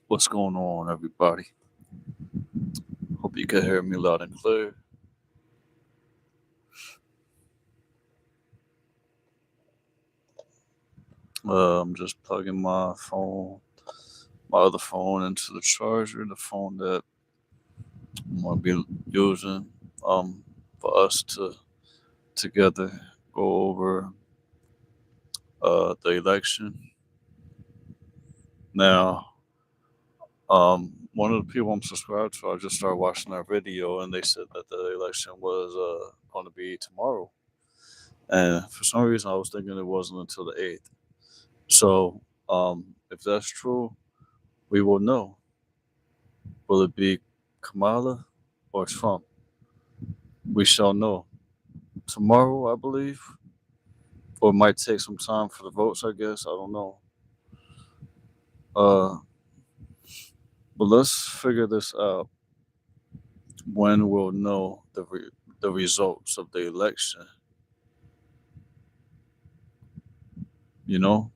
What's going on, everybody? Hope you can hear me loud and clear. I'm just plugging my other phone into the charger, the phone that I'm gonna be using for us to together go over the election. Now, one of the people I'm subscribed to, I just started watching their video, and they said that the election was going to be tomorrow. And for some reason, I was thinking it wasn't until the 8th. So, if that's true, we will know. Will it be Kamala or Trump? We shall know tomorrow, I believe. Or it might take some time for the votes, I guess. I don't know. But let's figure this out. When we'll know the results of the election. You know?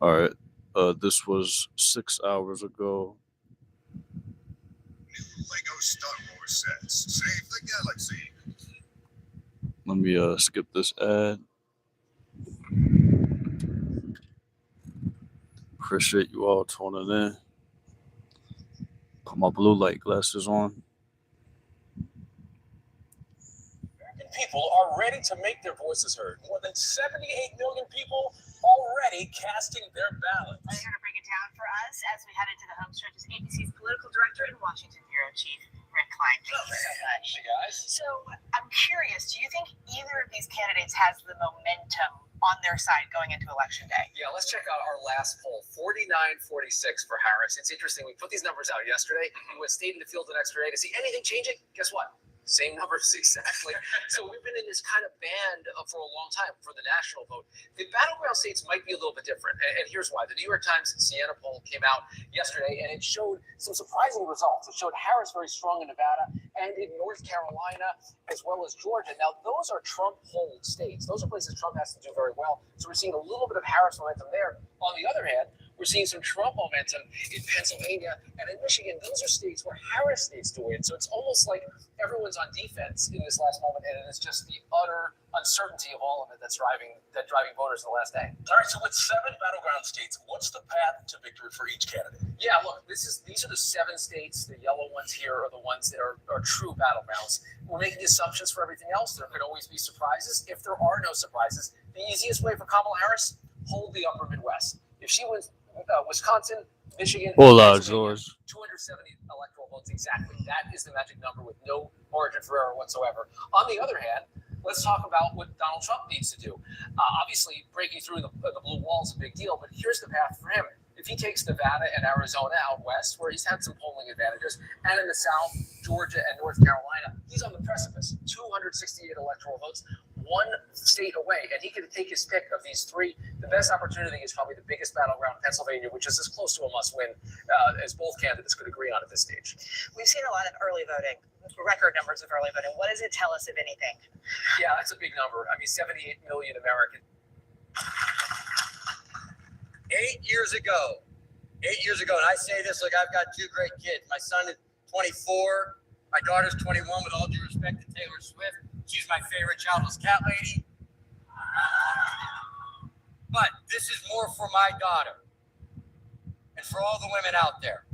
All right. This was 6 hours ago. New Lego Star Wars sets. Save the galaxy. Let me skip this ad. Appreciate you all tuning in. Put my blue light glasses on. American people are ready to make their voices heard. More than 78 million people already casting their ballots. I'm here to break it down for us as we head into the home stretch is ABC's political director and Washington bureau chief, Rick Klein. Thank you so much. Hey guys. So I'm curious, do you think either of these candidates has the momentum on their side going into Election Day? Yeah, let's check out our last poll, 49-46 for Harris. It's interesting. We put these numbers out yesterday. We stayed in the field an extra day to see anything changing. Guess what? Same numbers exactly. So we've been in this kind of band for a long time for the national vote. The battleground states might be a little bit different, and here's why. The New York Times Siena poll came out yesterday, and it showed some surprising results. It showed Harris very strong in Nevada and in North Carolina, as well as Georgia. Now, those are Trump-polled states. Those are places Trump has to do very well. So we're seeing a little bit of Harris momentum there. On the other hand, we're seeing some Trump momentum in Pennsylvania and in Michigan. Those are states where Harris needs to win. So it's almost like everyone's on defense in this last moment, and it is just the utter uncertainty of all of it that's driving voters in the last day. All right, so with 7 battleground states, what's the path to victory for each candidate? Yeah, look, these are the 7 states. The yellow ones here are the ones that are true battlegrounds. We're making assumptions for everything else. There could always be surprises. If there are no surprises, the easiest way for Kamala Harris, hold the upper Midwest. If she wins Wisconsin, Michigan, Hola, George. 270 electoral votes exactly. That is the magic number with no margin for error whatsoever. On the other hand, let's talk about what Donald Trump needs to do. Obviously, breaking through the blue wall is a big deal, but here's the path for him. If he takes Nevada and Arizona out west, where he's had some polling advantages, and in the South, Georgia and North Carolina, he's on the precipice. 268 electoral votes, 1 state away, and he could take his pick of these 3. The best opportunity is probably the biggest battleground, Pennsylvania, which is as close to a must-win as both candidates could agree on at this stage. We've seen a lot of early voting, record numbers of early voting. What does it tell us, if anything? Yeah, that's a big number. I mean, 78 million Americans. 8 years ago, and I say this, look, I've got 2 great kids. My son is 24, my daughter's 21, with all due respect to Taylor Swift. She's my favorite childless cat lady. But this is more for my daughter and for all the women out there.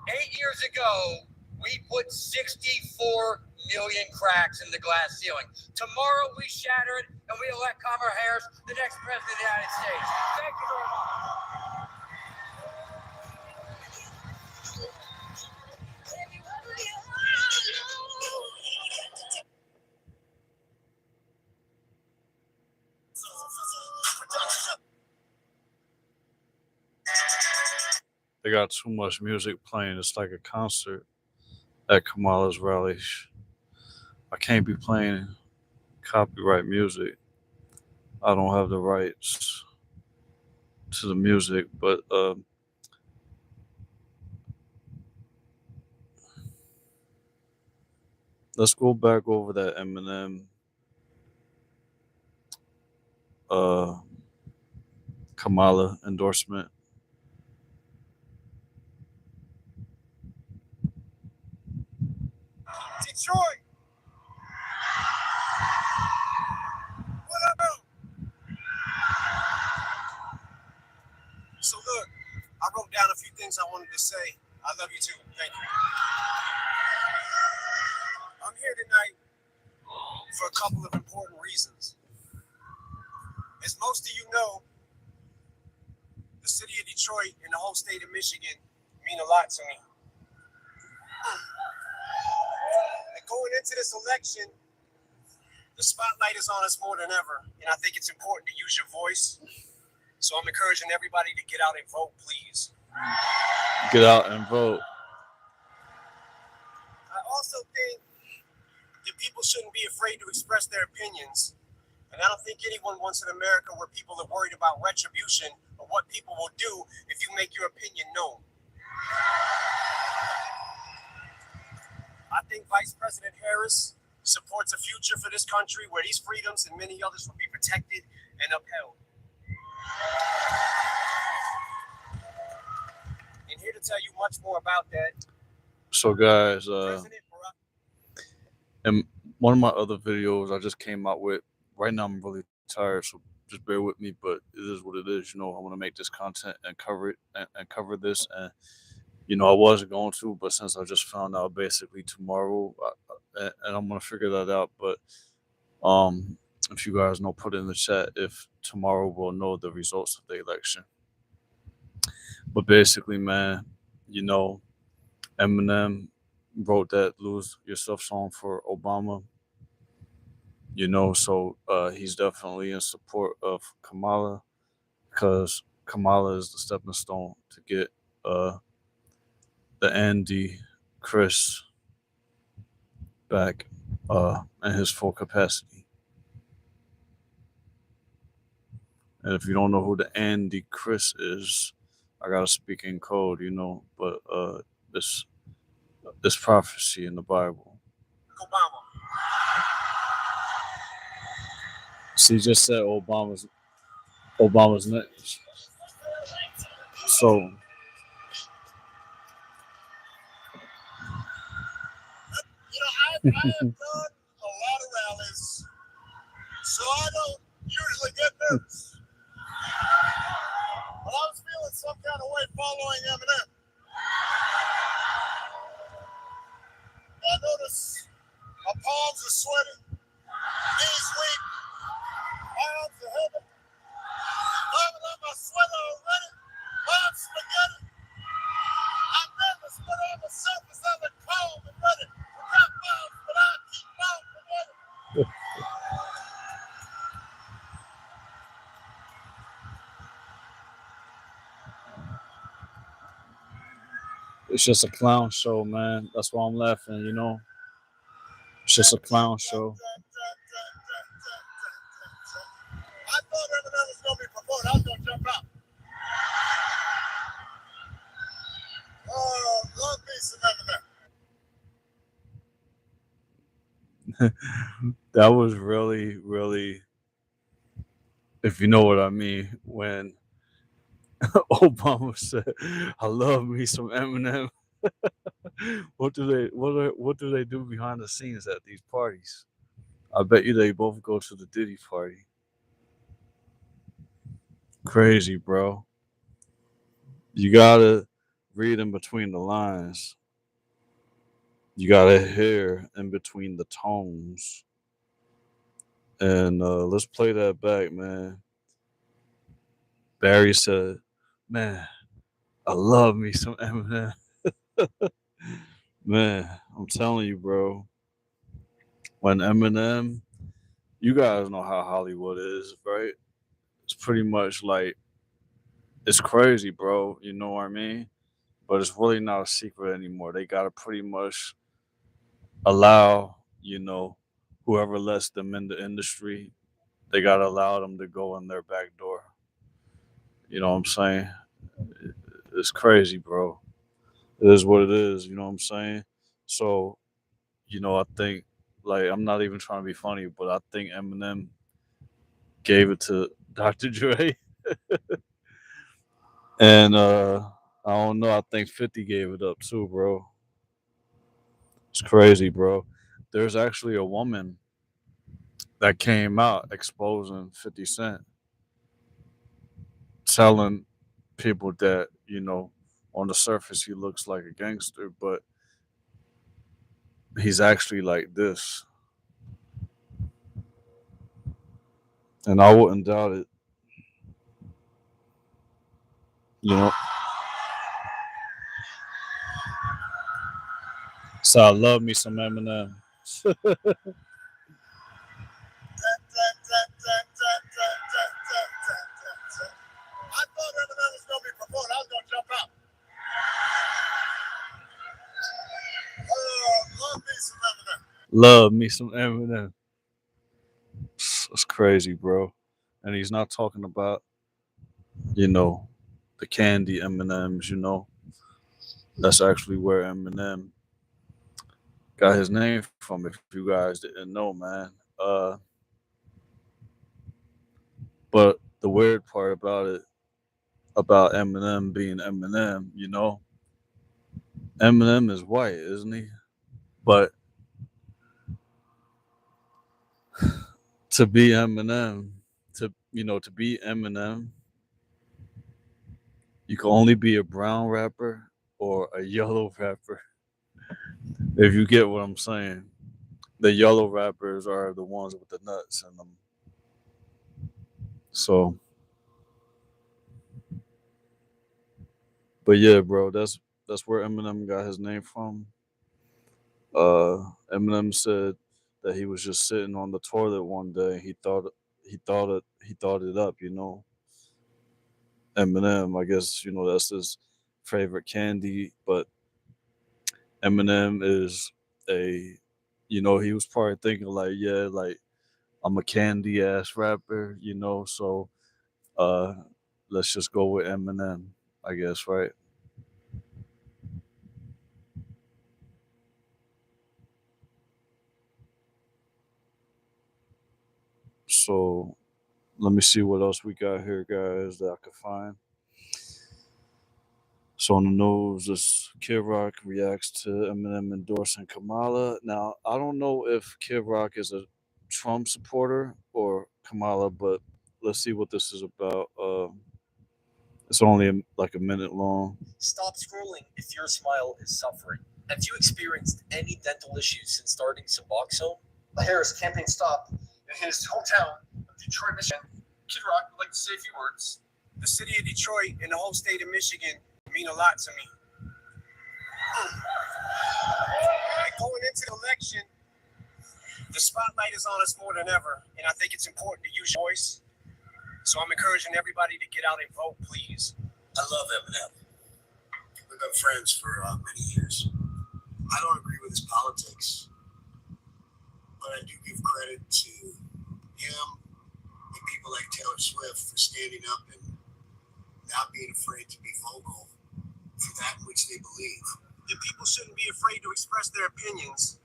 8 years ago, we put 64 million cracks in the glass ceiling. Tomorrow we shatter it and we elect Kamala Harris, the next president of the United States. Thank you very much. got too much music playing. It's like a concert at Kamala's rally. I can't be playing copyright music. I don't have the rights to the music, but let's go back over that Eminem Kamala endorsement. Detroit. What up? So look, I wrote down a few things I wanted to say. I love you too. Thank you. I'm here tonight for a couple of important reasons. As most of you know, the city of Detroit and the whole state of Michigan mean a lot to me. And going into this election, the spotlight is on us more than ever, and I think it's important to use your voice. So I'm encouraging everybody to get out and vote, please. Get out and vote. I also think that people shouldn't be afraid to express their opinions. And I don't think anyone wants an America where people are worried about retribution or what people will do if you make your opinion known. I think Vice President Harris supports a future for this country where these freedoms and many others will be protected and upheld. And here to tell you much more about that, So guys, President Barack. in one of my other videos I just came out with, right now I'm really tired, so just bear with me, but it is what it is. You know, I want to make this content and cover it and cover this, and you know, I wasn't going to, but since I just found out basically tomorrow, and I'm gonna figure that out. But if you guys know, put it in the chat if tomorrow we'll know the results of the election. But basically, man, you know, Eminem wrote that "Lose Yourself" song for Obama. You know, so he's definitely in support of Kamala, because Kamala is the stepping stone to get the Andy Chris back in his full capacity. And if you don't know who the Andy Chris is, I gotta speak in code, you know. But this prophecy in the Bible. Obama. See, just said Obama's next. So You know, I have done a lot of rallies, so I don't usually get nervous. But I was feeling some kind of way following Eminem. I noticed my palms are sweaty, knees weak, my arms are heavy. I'm on my sweater already, I'm spaghetti. I'm nervous, but on the surface of it, calm and ready. Drop bombs, but I keep bouncing ready. it's just a clown show, man. That's why I'm laughing, you know. It's just a clown show. I thought Eminem was going to be promoted. I was going to jump out. Oh, love me some Eminem. That was really, really, if you know what I mean, when Obama said, "I love me some Eminem." What do they do behind the scenes at these parties? I bet you they both go to the Diddy party. Crazy, bro. You gotta read in between the lines. You gotta hear in between the tones. And let's play that back, man. Barry said, "Man, I love me some Eminem." Man, I'm telling you, bro. When Eminem, you guys know how Hollywood is, right? It's pretty much like, it's crazy, bro. You know what I mean? but it's really not a secret anymore. They gotta pretty much allow, whoever lets them in the industry, they gotta allow them to go in their back door. You know what I'm saying? It's crazy, bro. It is what it is. You know what I'm saying? So, I think, like, I'm not even trying to be funny, but I think Eminem gave it to Dr. Dre, and I don't know. I think 50 gave it up too, bro. It's crazy, bro. There's actually a woman that came out exposing 50 Cent, telling people that, on the surface he looks like a gangster, but he's actually like this. And I wouldn't doubt it, you know. So I love me some Eminem. I thought Eminem was going to be promoted. I was going to jump out. Love me some Eminem. Love me some Eminem. It's crazy, bro. And he's not talking about, you know, the candy M&Ms, That's actually where Eminem got his name from, if you guys didn't know, man. But the weird part about it, about Eminem being Eminem, Eminem is white, isn't he? But to be Eminem, to be Eminem, you can only be a brown rapper or a yellow rapper. If you get what I'm saying. The yellow rappers are the ones with the nuts in them. So, but yeah, bro, that's where Eminem got his name from. Eminem said that he was just sitting on the toilet one day. He thought it up. Eminem, I guess that's his favorite candy, but Eminem is a, he was probably thinking like, yeah, like I'm a candy ass rapper. So uh, let's just go with Eminem, I guess, right? So let me see what else we got here, guys, that I could find. So on the news, this Kid Rock reacts to Eminem endorsing Kamala. Now, I don't know if Kid Rock is a Trump supporter or Kamala, but let's see what this is about. It's only like a minute long. Stop scrolling if your smile is suffering. Have you experienced any dental issues since starting Suboxone? Harris campaign stop in his hometown of Detroit, Michigan. Kid Rock would like to say a few words. The city of Detroit and the whole state of Michigan mean a lot to me. And going into the election, the spotlight is on us more than ever, and I think it's important to use your voice. So I'm encouraging everybody to get out and vote, please. I love Eminem. We've been friends for many years. I don't agree with his politics, but I do give credit to him and people like Taylor Swift for standing up and not being afraid to be vocal for that in which they believe. And people shouldn't be afraid to express their opinions.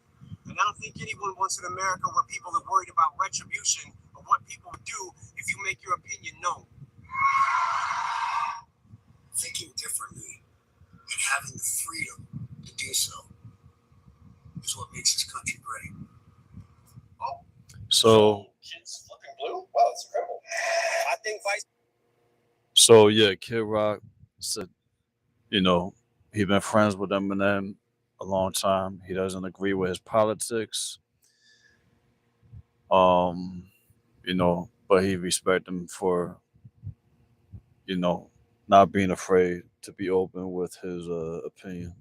And I don't think anyone wants an America where people are worried about retribution or what people would do if you make your opinion known. Thinking differently and having the freedom to do so is what makes this country great. Oh, So, kids flipping blue? Wow, that's incredible. I think Vice so yeah, Kid Rock said, he been friends with Eminem a long time. He doesn't agree with his politics. Um, but he respect him for, you know, not being afraid to be open with his opinion.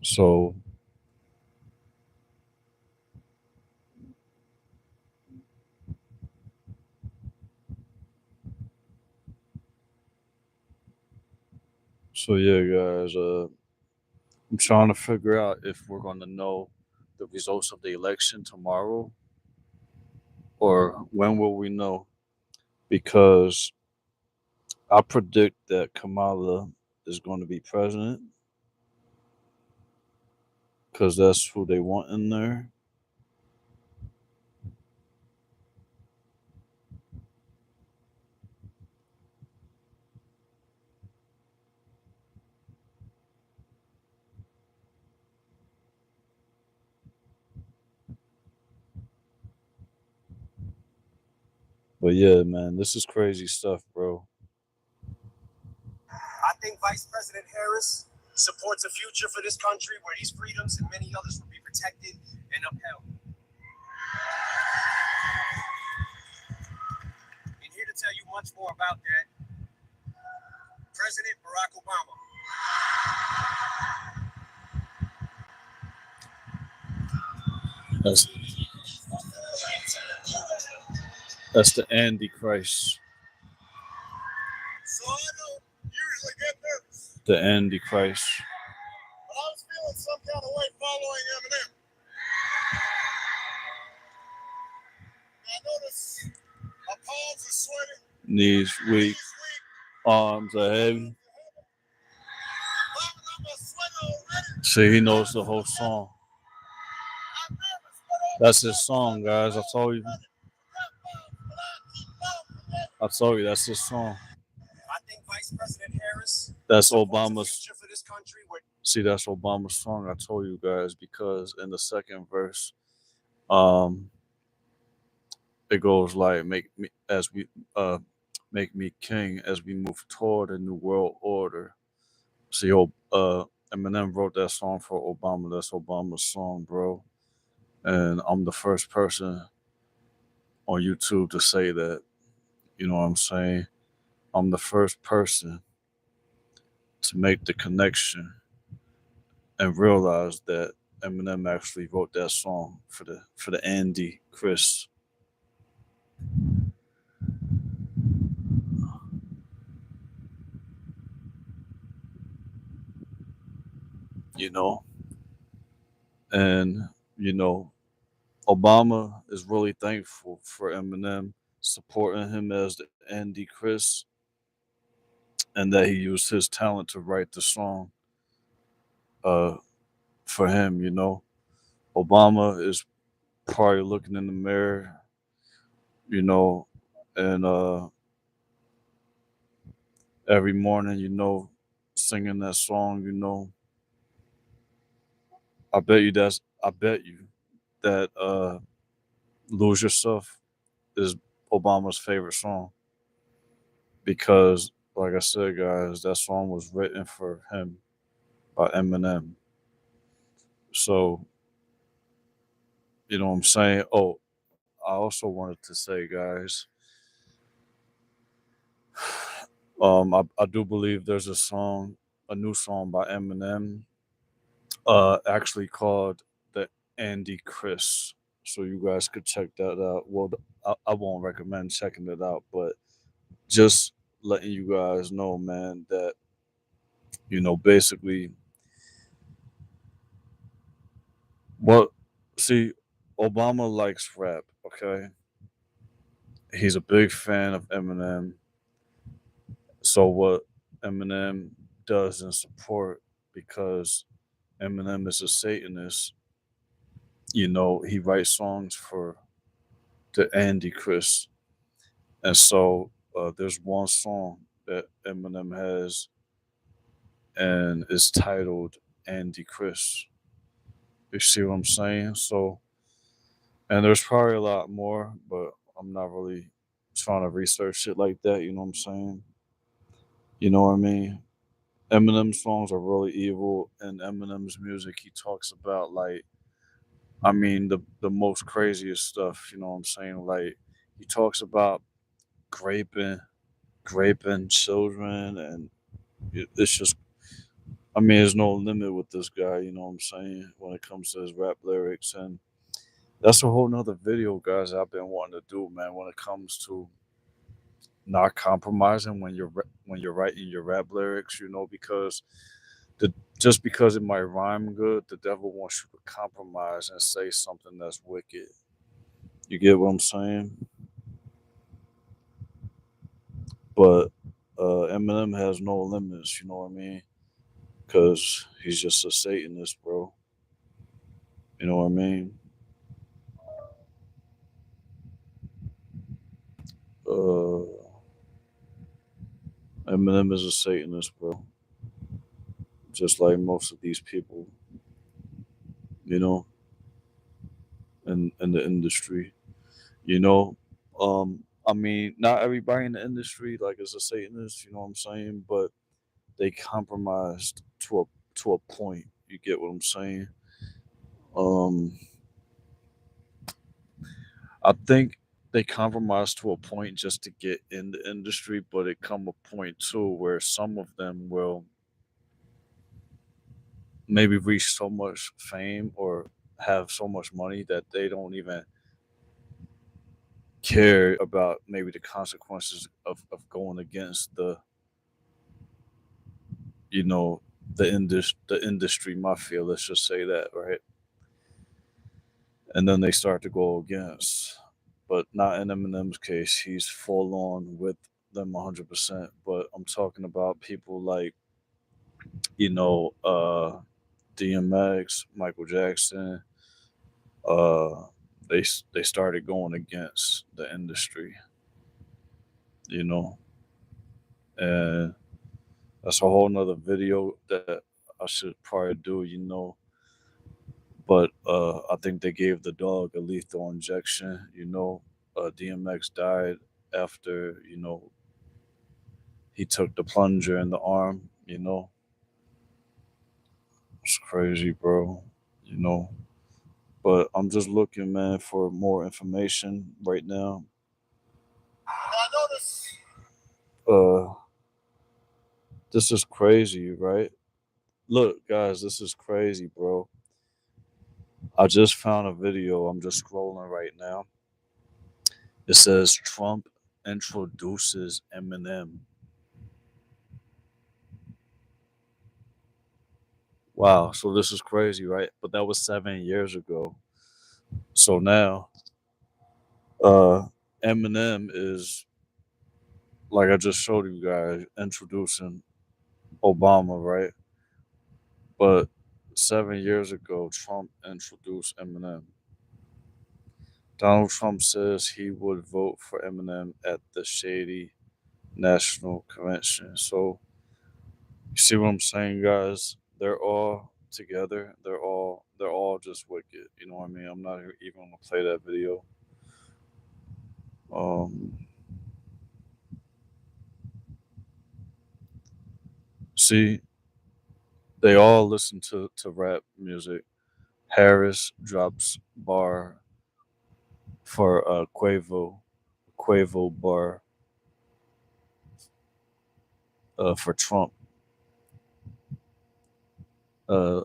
So yeah, guys. I'm trying to figure out if we're going to know the results of the election tomorrow, or when will we know? Because I predict that Kamala is going to be president because that's who they want in there. But yeah, man, this is crazy stuff, bro. I think Vice President Harris supports a future for this country where these freedoms and many others will be protected and upheld. And here to tell you much more about that, President Barack Obama. That's the Antichrist. So I don't usually get nervous, The Antichrist. but I was feeling some kind of way following Eminem. I noticed my palms are sweating, Knees weak, arms are heavy. See, he knows the whole song. That's his song, guys. I told you. That's his song. I think Vice President Harris. That's Obama's. See, that's Obama's song. I told you guys, because in the second verse, it goes like, "Make me as we make me king as we move toward a new world order." See, Eminem wrote that song for Obama. That's Obama's song, bro. And I'm the first person on YouTube to say that. You know what I'm saying? I'm the first person to make the connection and realize that Eminem actually wrote that song for the Andy Chris. You know, and you know, Obama is really thankful for Eminem supporting him as the Andy Chris, and that he used his talent to write the song uh, for him. You know, Obama is probably looking in the mirror, you know, and every morning, singing that song, I bet you that Lose Yourself is Obama's favorite song, because like I said, guys, that song was written for him by Eminem. So, you know what I'm saying? Oh, I also wanted to say, guys, I do believe there's a new song by Eminem, actually called the Andy Chris. So you guys could check that out. Well, I won't recommend checking it out, but just letting you guys know, man, that basically, what see, Obama likes rap. Okay, he's a big fan of Eminem. So what Eminem does in support, because Eminem is a Satanist, he writes songs for the Andy Chris. And so there's one song that Eminem has, and it's titled Andy Chris. You see what I'm saying? So, and there's probably a lot more, but I'm not really trying to research shit like that. You know what I'm saying? You know what I mean? Eminem's songs are really evil, and Eminem's music, he talks about, like, I mean, the most craziest stuff. You know what I'm saying? Like, he talks about raping children, and it's just, I I mean, there's no limit with this guy, you know what I'm saying, when it comes to his rap lyrics. And that's a whole nother video, guys, I've been wanting to do, man, when it comes to not compromising when you're writing your rap lyrics, because the just because it might rhyme good, the devil wants you to compromise and say something that's wicked. You get what I'm saying? But Eminem has no limits, you know what I mean? Because he's just a Satanist, bro. You know what I mean? Uh, Eminem is a Satanist, bro. Just like most of these people, you know, in the industry. You know, I mean, not everybody in the industry like is a Satanist. You know what I'm saying? But they compromised to a point. You get what I'm saying? Um, I think they compromise to a point just to get in the industry, but it come a point too where some of them will maybe reach so much fame or have so much money that they don't even care about maybe the consequences of going against you know the industry mafia, let's just say that, right? And then they start to go against, but not in Eminem's case. He's full on with them 100%. But I'm talking about people like, you know, DMX, Michael Jackson. Uh, they started going against the industry, you know, and that's a whole nother video that I should probably do, But I think they gave the dog a lethal injection. DMX died after he took the plunger in the arm. It's crazy, bro. You know, but I'm just looking, man, for more information right now. I notice Uh, this is crazy, right? Look, guys, this is crazy, bro. I just found a video. I'm just scrolling right now. It says Trump introduces Eminem. Wow, so this is crazy, right? But that was 7 years ago. So now, uh, Eminem is, like I just showed you guys, introducing Obama, right? But 7 years ago, Trump introduced Eminem. Donald Trump says he would vote for Eminem at the Shady National Convention. So you see what I'm saying, guys? They're all together. They're all just wicked. You know what I mean? I'm not even gonna play that video. Um, see, they all listen to rap music. Harris drops bar for Quavo bar for Trump. Uh,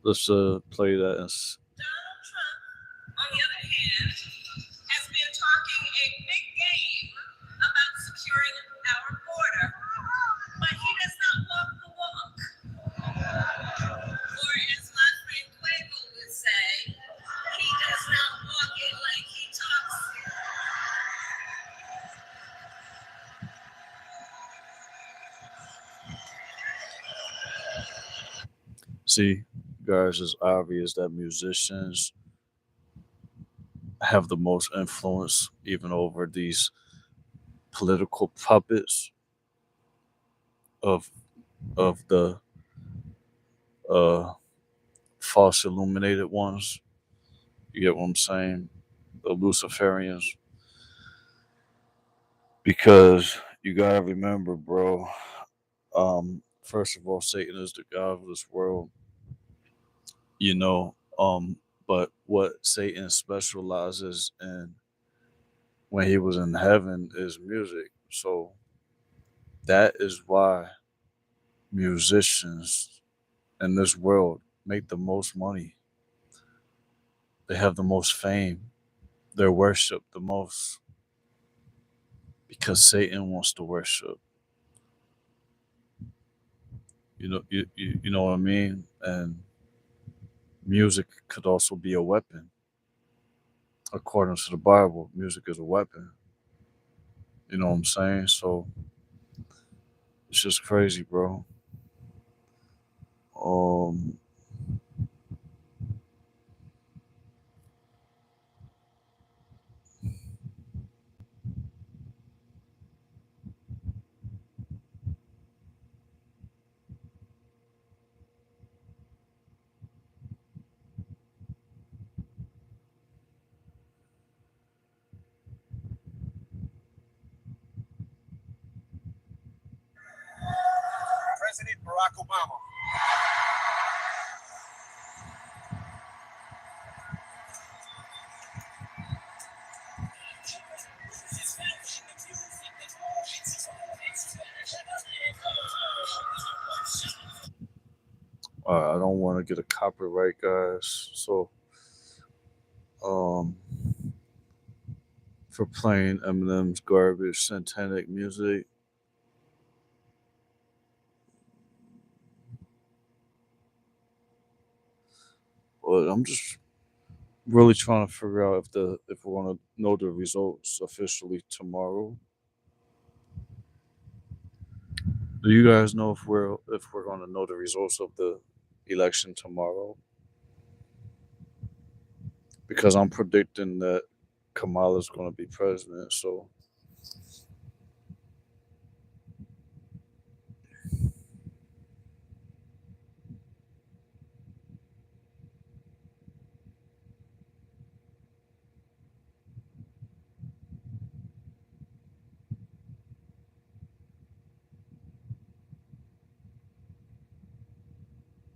let's play that. Donald Trump, on the other hand, has been talking a big game about securing our border, but he does not walk the walk. Or as my friend Quavo would say, he does not walk it like he talks it. See, guys, it's obvious that musicians have the most influence even over these political puppets of the uh, false illuminated ones. You get what I'm saying? The Luciferians. Because you gotta remember, bro. First of all, Satan is the god of this world. You know. But what Satan specializes in when he was in heaven is music. So that is why musicians in this world make the most money. They have the most fame. They're worshipped the most because Satan wants to worship. You know what I mean? And music could also be a weapon. According to the Bible, music is a weapon. You know what I'm saying? So it's just crazy, bro. Um, President Barack Obama. I don't want to get a copyright, guys. So, um, for playing Eminem's garbage satanic music, but I'm just really trying to figure out if we're gonna know the results officially tomorrow. Do you guys know if we're gonna know the results of the election tomorrow? Because I'm predicting that Kamala's gonna be president. So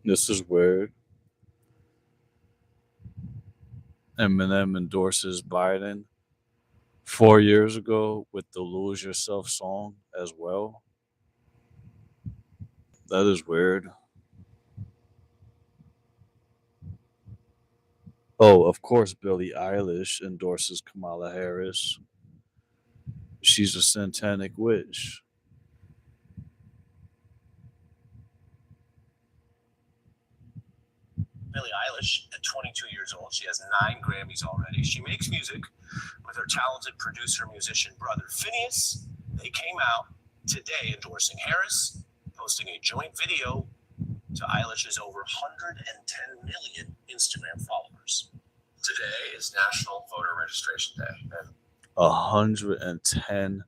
this is weird. Eminem endorses Biden 4 years ago with the "Lose Yourself" song as well. That is weird. Oh, of course, Billie Eilish endorses Kamala Harris. She's a satanic witch. Billie Eilish, at 22 years old, she has 9 Grammys already. She makes music with her talented producer musician brother Phineas. They came out today endorsing Harris, posting a joint video to Eilish's over 110 million Instagram followers. Today is National Voter Registration Day. And 110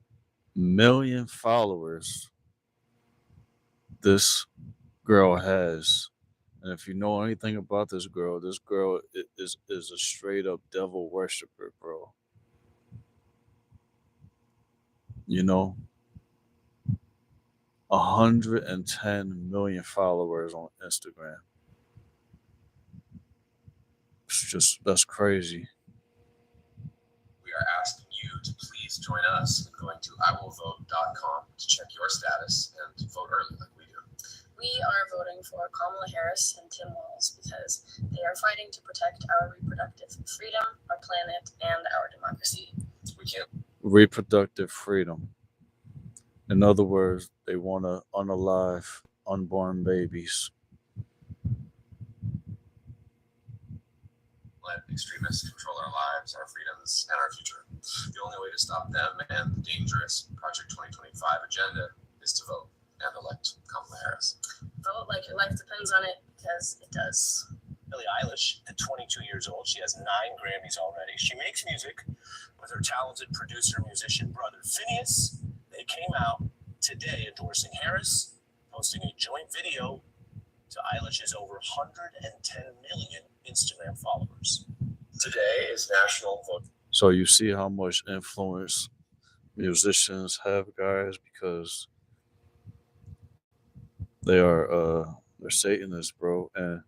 million followers this girl has. And if you know anything about this girl is a straight up devil worshiper, bro. You know, 110 million followers on Instagram. That's crazy. we are asking you to please join us in going to iwillvote.com to check your status and to vote early like we do. We are voting for Kamala Harris and Tim Walz because they are fighting to protect our reproductive freedom, our planet, and our democracy. We can't. Reproductive freedom. In other words, they want to unalive unborn babies. Let extremists control our lives, our freedoms, and our future. The only way to stop them and the dangerous Project 2025 agenda is to vote and elect Kamala Harris. Vote like your life depends on it, because it does. Billie Eilish, at 22 years old, she has 9 Grammys already. She makes music with her talented producer musician brother Phineas. They came out today endorsing Harris, posting a joint video to Eilish's over 110 million Instagram followers. Today is National Vote. So you see how much influence musicians have, guys, because they're Satanists, bro. And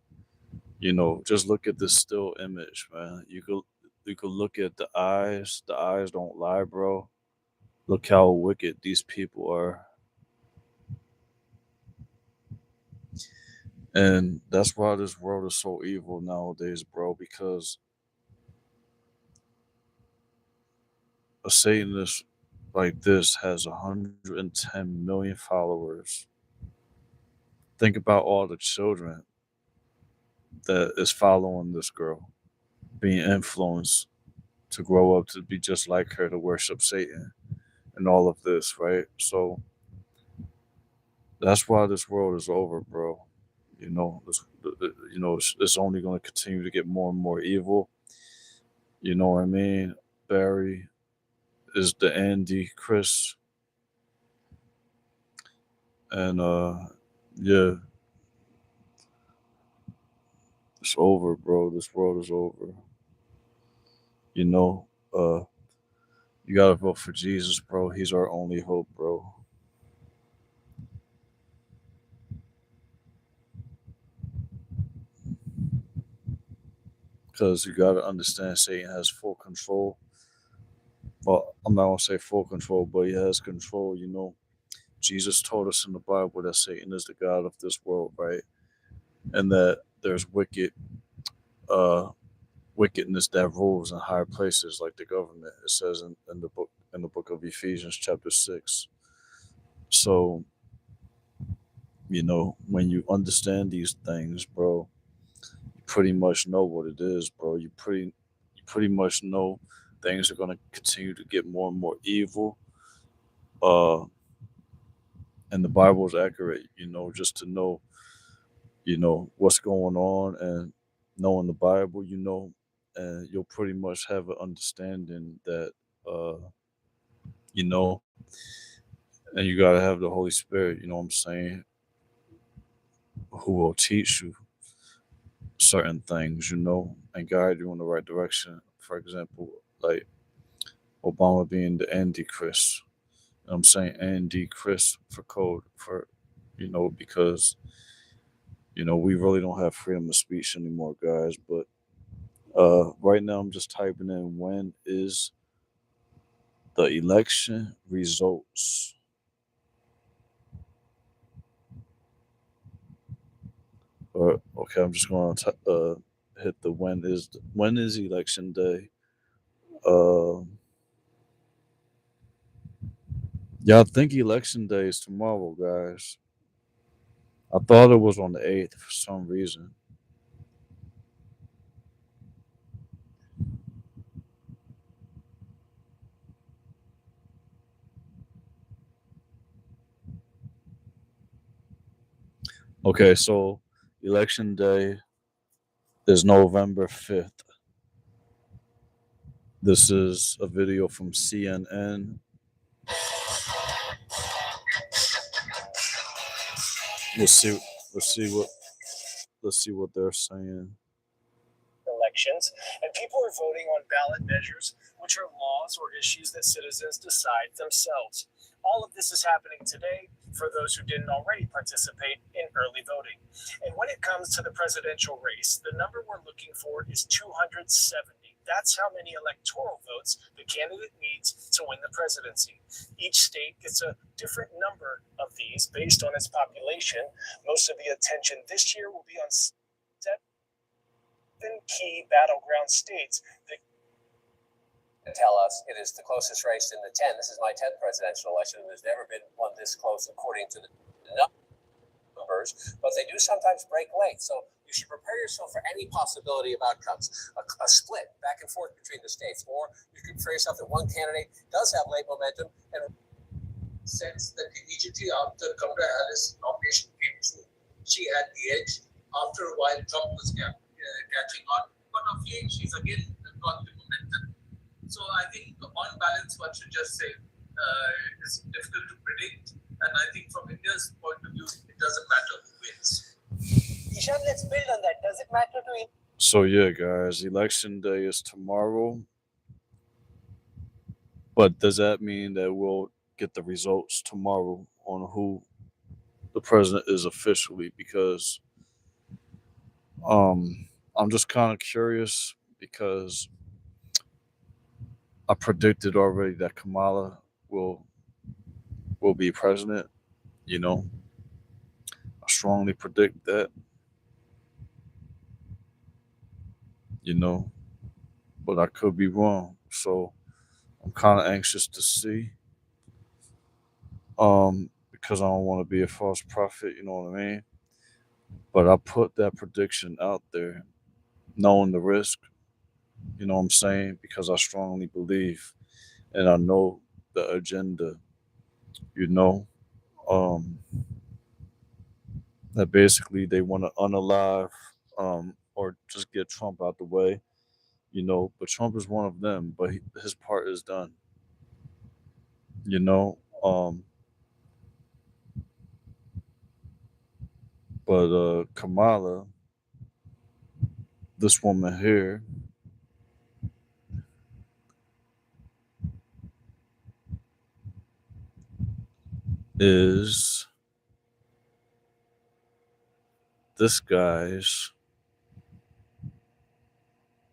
just look at this still image, man. You could look at the eyes. The eyes don't lie, bro. Look how wicked these people are. And that's why this world is so evil nowadays, bro, because a Satanist like this has 110 million followers. Think about all the children that is following this girl, being influenced to grow up to be just like her, to worship Satan and all of this, right? So that's why this world is over, bro. It's only going to continue to get more and more evil. You know what I mean? Barry is the Andy Chris, and yeah, it's over, bro. This world is over. You know, you gotta vote for Jesus, bro. He's our only hope, bro. Because you gotta understand, Satan has full control. Well, I'm not gonna say full control, but he has control. Jesus told us in the Bible that Satan is the god of this world, right? And that there's uh, wickedness that rules in higher places, like the government. It says in the book of Ephesians, chapter 6. So when you understand these things, bro, you pretty much know what it is, bro. You pretty much know things are gonna continue to get more and more evil. Uh, and the Bible is accurate, just to know, what's going on, and knowing the Bible, and you'll pretty much have an understanding that, uh, you know, and you gotta have the Holy Spirit, you know what I'm saying, who will teach you certain things, and guide you in the right direction. For example, like Obama being the Antichrist. You know what I'm saying Antichrist for code for, because we really don't have freedom of speech anymore, guys. But right now I'm just typing in when is the election results. Okay, I'm just going to hit the when is election day. Uh, yeah, I think election day is tomorrow, guys. I thought it was on the 8th for some reason. Okay, so election day is November 5th. This is a video from CNN. Let's see. Let's see what. Let's see what they're saying. Elections, and people are voting on ballot measures, which are laws or issues that citizens decide themselves. All of this is happening today for those who didn't already participate in early voting. And when it comes to the presidential race, the number we're looking for is 270. That's how many electoral votes the candidate needs to win the presidency. Each state gets a different number of these based on its population. Most of the attention this year will be on 7 key battleground states that tell us it is the closest race in the 10. This is my 10th presidential election, and there's never been one this close according to the numbers, but they do sometimes break late. So you should prepare yourself for any possibility of outcomes, a split back and forth between the states, or you can prepare yourself that one candidate does have late momentum and sense that immediately after Kamala Harris' nomination came through, she had the edge. After a while, Trump was catching on, but of late she's again got the momentum. So I think on balance, one should just say it's difficult to predict, and I think from India's point of view, it doesn't matter who wins. Ishan, let's build on that. Does it matter to India? So yeah, guys, election day is tomorrow. But does that mean that we'll get the results tomorrow on who the president is officially? Because I'm just kind of curious because I predicted already that Kamala will be president. I strongly predict that. you know, but I could be wrong. So I'm kind of anxious to see, because I don't want to be a false prophet, you know what I mean? But I put that prediction out there, knowing the risk, you know what I'm saying? Because I strongly believe and I know the agenda, you know, um, that basically they want to unalive, or just get Trump out the way, you know. But Trump is one of them, but his part is done, you know. But Kamala, this woman here, is this guy's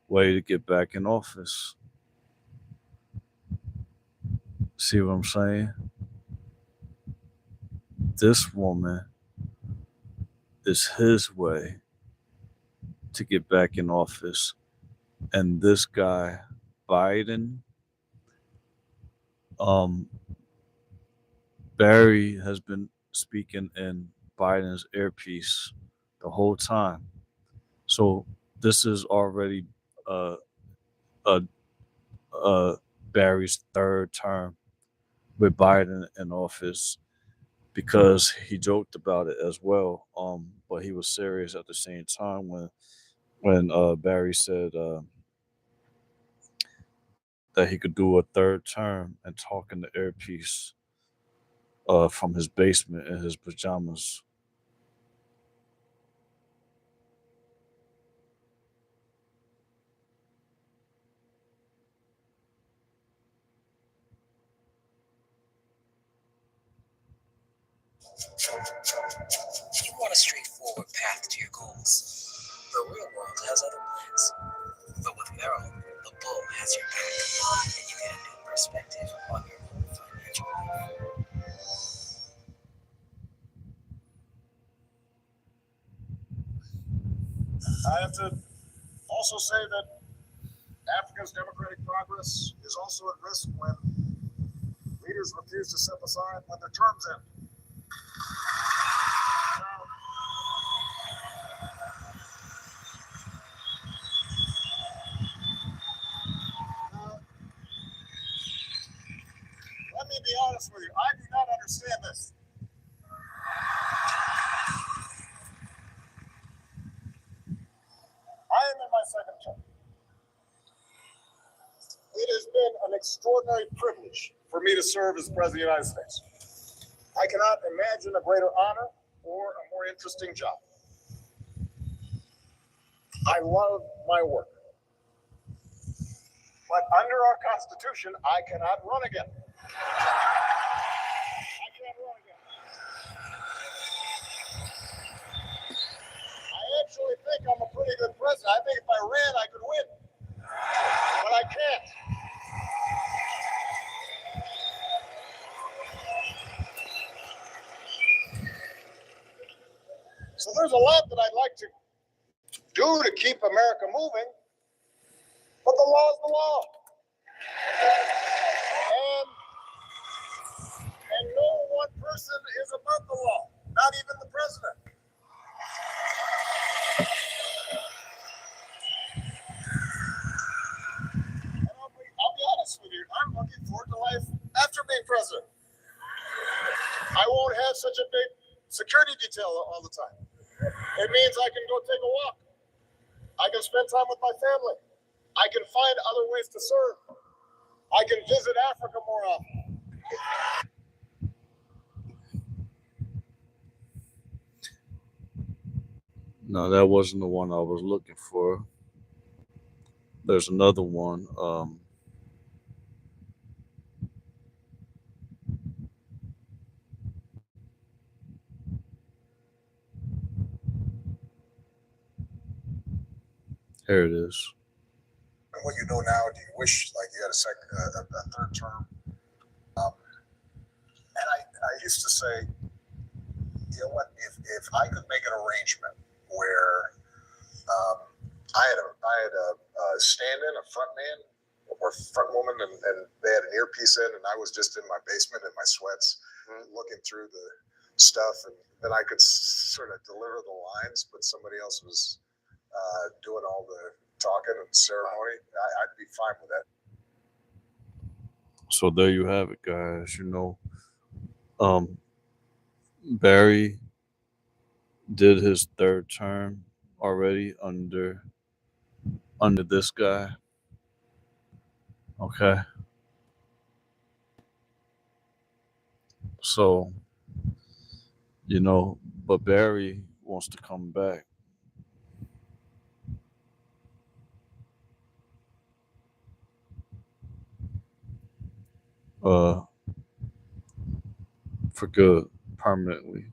way to get back in office. See what I'm saying? This woman is his way to get back in office. And this guy, Biden, um, Barry has been speaking in Biden's earpiece the whole time. So this is already uh, uh, Barry's third term with Biden in office, because he joked about it as well. But he was serious at the same time when Barry said that he could do a third term and talk in the earpiece from his basement in his pajamas. You want a straightforward path to your goals. The real world has other plans. But with Merrill, the bull has your back, and you get a new perspective on your own financial life. I have to also say that Africa's democratic progress is also at risk when leaders refuse to step aside when their terms end. Let me be honest with you. I do not understand this. I am in my second term. It has been an extraordinary privilege for me to serve as President of the United States. I cannot imagine a greater honor or a more interesting job. I love my work. But under our Constitution, I cannot run again. I can't run again. I actually think I'm a pretty good president. I think if I ran, I could win. But I can't. So there's a lot that I'd like to do to keep America moving, but the law is the law. And no one person is above the law, not even the president. And I'll be honest with you, I'm looking forward to life after being president. I won't have such a big security detail all the time. It means I can go take a walk. I can spend time with my family. I can find other ways to serve. I can visit Africa more often. No, that wasn't the one I was looking for. There's another one. Here it is. And what you know now, do you wish like you had a third term? And I used to say, you know what, if I could make an arrangement where I had a stand-in, a front man or front woman, and they had an earpiece in, and I was just in my basement in my sweats, looking through the stuff, and then I could sort of deliver the lines, but somebody else was doing all the talking and ceremony. I'd be fine with that. So there you have it, guys. Barry did his third term already under this guy. Okay. So, but Barry wants to come back. For good, permanently.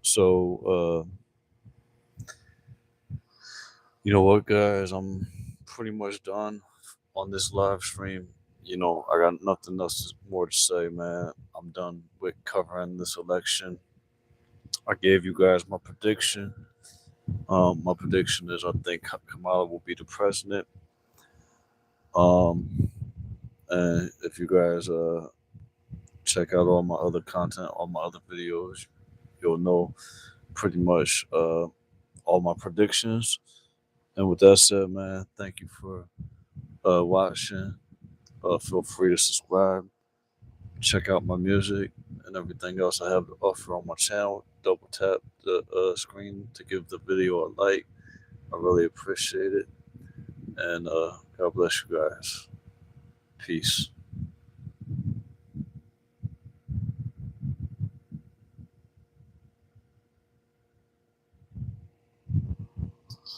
So, you know what, guys? I'm pretty much done on this live stream. I got nothing else more to say, man. I'm done with covering this election. I gave you guys my prediction. My prediction is I think Kamala will be the president. And if you guys check out all my other content, all my other videos, you'll know pretty much all my predictions. And with that said, man, thank you for watching. Feel free to subscribe, check out my music, and everything else I have to offer on my channel. Double tap the screen to give the video a like. I really appreciate it. And God bless you guys. Peace.